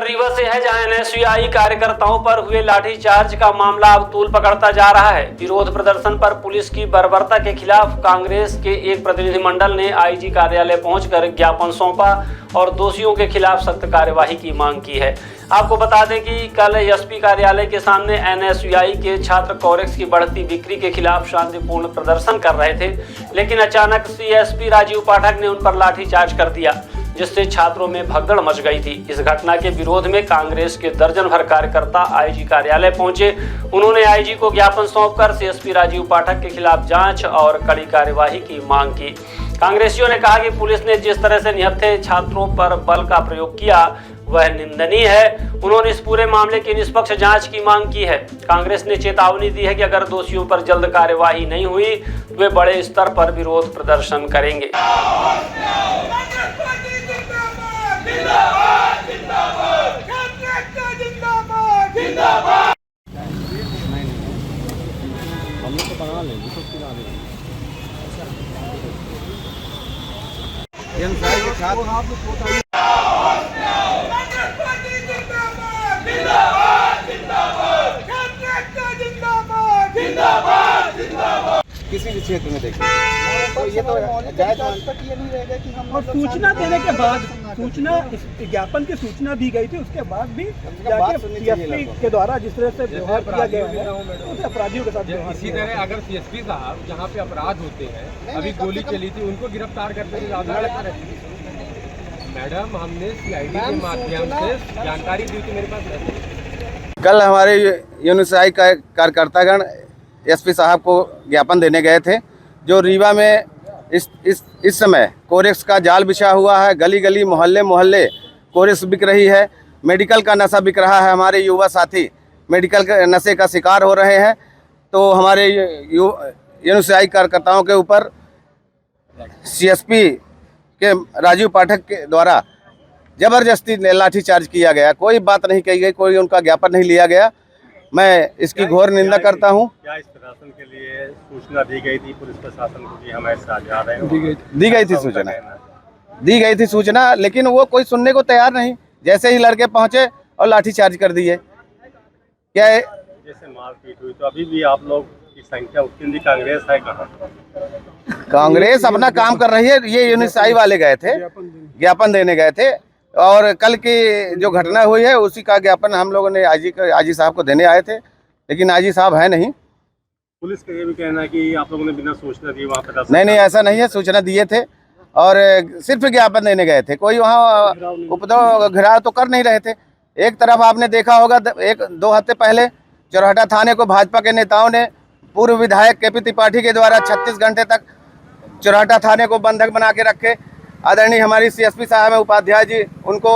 खबर रीवा से है, जहां एनएसयूआई कार्यकर्ताओं पर हुए लाठीचार्ज का मामला अब तूल पकड़ता जा रहा है। विरोध प्रदर्शन पर पुलिस की बर्बरता के खिलाफ कांग्रेस के एक प्रतिनिधिमंडल ने आईजी कार्यालय पहुंचकर ज्ञापन सौंपा और दोषियों के खिलाफ सख्त कार्यवाही की मांग की है। आपको बता दें कि कल एसपी कार्यालय के सामने एनएसयूआई के छात्र कोरेक्स की बढ़ती बिक्री के खिलाफ शांतिपूर्ण प्रदर्शन कर रहे थे, लेकिन अचानक सीएसपी राजीव पाठक ने उन पर लाठीचार्ज कर दिया, जिससे छात्रों में भगदड़ मच गई थी। इस घटना के विरोध में कांग्रेस के दर्जन भर कार्यकर्ता आईजी कार्यालय पहुंचे। उन्होंने आईजी को ज्ञापन सौंपकर सीएसपी राजीव पाठक के खिलाफ जांच और कड़ी कार्यवाही की मांग की। कांग्रेसियों ने कहा कि पुलिस ने जिस तरह से निहत्थे छात्रों पर बल का प्रयोग किया वह निंदनीय है। उन्होंने इस पूरे मामले की निष्पक्ष जांच की मांग की है। कांग्रेस ने चेतावनी दी है कि अगर दोषियों पर जल्द कार्यवाही नहीं हुई तो वे बड़े स्तर पर विरोध प्रदर्शन करेंगे। किसी भी क्षेत्र में देखिए तो ये तो तक ये नहीं रहेगा कि हम और सूचना देने के बाद सूचना ज्ञापन की सूचना दी गई थी, उसके बाद भी सीएसपी के द्वारा जिस तरह से व्यवहार किया गया है उसे अपराधियों के साथ इसी तरह अगर सीएसपी साहब जहाँ पे अपराध होते हैं, अभी गोली चली थी, उनको गिरफ्तार करने की आधार मैडम हमने सीआईडी के माध्यम से जानकारी दी थी मेरे पास। कल हमारे एनएसयूआई कार्यकर्तागण एसपी साहब को ज्ञापन देने गए थे, जो रीवा में इस समय कोरेक्स का जाल बिछा हुआ है। गली गली मोहल्ले मोहल्ले कोरेक्स बिक रही है, मेडिकल का नशा बिक रहा है। हमारे युवा साथी मेडिकल के नशे का शिकार हो रहे हैं। तो हमारे एनएसयूआई कार्यकर्ताओं के ऊपर सीएसपी के राजीव पाठक के द्वारा जबरदस्ती लाठीचार्ज किया गया। कोई बात नहीं कही गई, कोई उनका ज्ञापन नहीं लिया गया। मैं इसकी घोर निंदा करता हूं। क्या इस प्रशासन के लिए सूचना दी गई थी पुलिस प्रशासन को कि हमारे साथ जा रहे हैं? दी गई थी सूचना, लेकिन वो कोई सुनने को तैयार नहीं। जैसे ही लड़के पहुंचे और लाठीचार्ज कर दिए। क्या है? जैसे मारपीट हुई तो अभी भी आप लोग की संख्या उतनी, कांग्रेस है कहाँ? कांग्रेस अपना काम कर रही है। ये एनएसयूआई वाले गए थे, ज्ञापन देने गए थे, और कल की जो घटना हुई है उसी का ज्ञापन हम लोगों ने आईजी साहब को देने आए थे, लेकिन आईजी साहब है नहीं। पुलिस का ये भी कहना है कि आप लोगों ने बिना सूचना दिए वहाँ पे नहीं, ऐसा नहीं है। सूचना दिए थे और सिर्फ ज्ञापन देने गए थे। कोई वहाँ उपद्रव घिराव तो कर नहीं रहे थे। एक तरफ आपने देखा होगा 1-2 हफ्ते पहले चौराहा थाने को भाजपा के नेताओं ने पूर्व विधायक केपी त्रिपाठी के द्वारा 36 घंटे तक चौराहा थाने को बंधक बना के रखे। आदरणीय हमारी सीएसपी साहब उपाध्याय जी उनको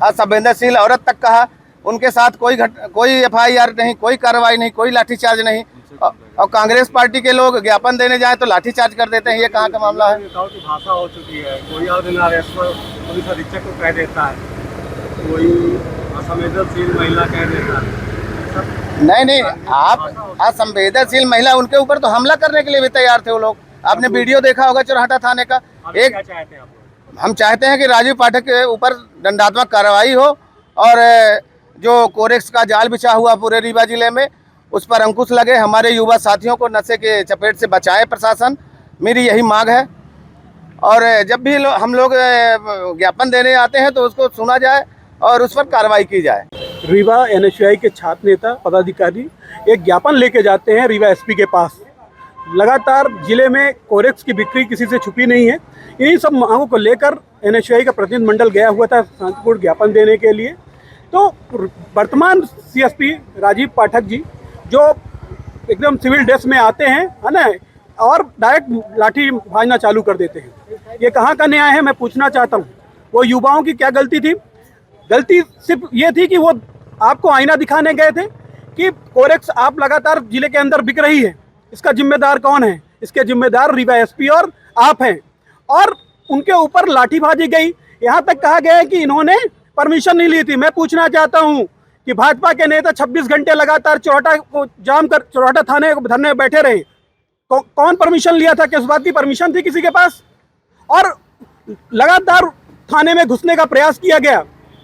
असंवेदनशील औरत तक कहा। उनके साथ कोई एफआईआर नहीं, कोई कार्रवाई नहीं, कोई लाठीचार्ज नहीं। और कांग्रेस पार्टी के लोग ज्ञापन देने जाए तो लाठीचार्ज कर देते हैं। ये कहाँ का मामला है? नेताओं की भाषा हो चुकी है। कोई पुलिस अधीक्षक को कह देता है, कोई असंवेदनशील महिला कह देता है। नहीं, आप असंवेदनशील महिला, उनके ऊपर तो हमला करने के लिए भी तैयार थे वो लोग। आपने वीडियो देखा होगा चौराहा थाने का। हम चाहते हैं कि राजीव पाठक के ऊपर दंडात्मक कार्रवाई हो और जो कोरेक्स का जाल बिछा हुआ पूरे रीवा जिले में उस पर अंकुश लगे। हमारे युवा साथियों को नशे के चपेट से बचाए प्रशासन, मेरी यही मांग है। और जब भी हम लोग ज्ञापन देने आते हैं तो उसको सुना जाए और उस पर कार्रवाई की जाए। रीवा एनएसयूआई के छात्र नेता पदाधिकारी एक ज्ञापन लेके जाते हैं रीवा एसपी के पास। लगातार जिले में कोरेक्स की बिक्री किसी से छुपी नहीं है। इन्हीं सब मांगों को लेकर एनएसयूआई का प्रतिनिधिमंडल गया हुआ था शांतिपूर्ण ज्ञापन देने के लिए। तो वर्तमान सीएसपी राजीव पाठक जी जो एकदम सिविल ड्रेस में आते हैं, है ना, और डायरेक्ट लाठी भाजना चालू कर देते हैं। ये कहाँ का न्याय है, मैं पूछना चाहता हूँ। वो युवाओं की क्या गलती थी? गलती सिर्फ ये थी कि वो आपको आईना दिखाने गए थे कि कोरेक्स आप लगातार जिले के अंदर बिक रही है, इसका जिम्मेदार कौन है? इसके जिम्मेदार रीवा एसपी और आप हैं। और उनके ऊपर लाठीबाजी गई। यहाँ तक कहा गया है कि इन्होंने परमिशन नहीं ली थी। मैं पूछना चाहता हूँ कि भाजपा के नेता 26 घंटे लगातार चौराहा को जाम कर चौराहा थाने धरने बैठे रहे। कौन परमिशन लिया था? किस बात की परमिशन थी किसी के पास? और लगातार थाने में घुसने का प्रयास किया गया।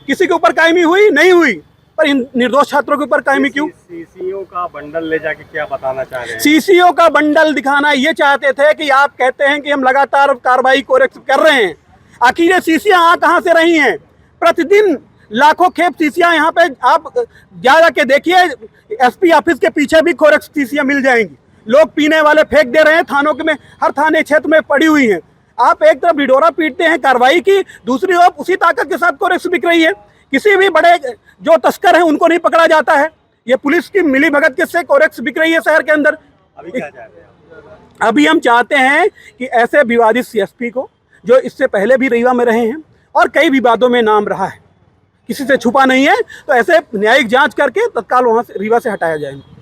किसी के ऊपर कायमी हुई नहीं हुई, पर इन निर्दोष छात्रों के ऊपर कायमी क्यों? सीसीओ का बंडल ले जाके क्या बताना चाह रहे हैं? सीसीओ का बंडल दिखाना ये चाहते थे कि आप कहते हैं कि हम लगातार कार्रवाई कोरेक्स कर रहे हैं, आखिर ये सीसियां कहाँ से रही हैं? प्रतिदिन लाखों खेप सीसियां यहाँ पे आप जा के देखिए, एसपी ऑफिस के पीछे भी कोरेक्स सीसियां मिल जाएंगी। लोग पीने वाले फेंक दे रहे हैं, थानों के में हर थाने क्षेत्र में पड़ी हुई हैं। आप एक तरफ ढिढोरा पीटते हैं कार्रवाई की, दूसरी ओर उसी ताकत के साथ कोरेक्स बिक रही है। किसी भी बड़े जो तस्कर हैं उनको नहीं पकड़ा जाता है। ये पुलिस की मिली भगत किससे कोरेक्स बिक रही है शहर के अंदर। अभी क्या चाहते हैं? अभी हम चाहते हैं कि ऐसे विवादित सीएसपी को, जो इससे पहले भी रीवा में रहे हैं और कई विवादों में नाम रहा है, किसी से छुपा नहीं है, तो ऐसे न्यायिक जांच करके तत्काल वहां से रीवा से हटाया जाए।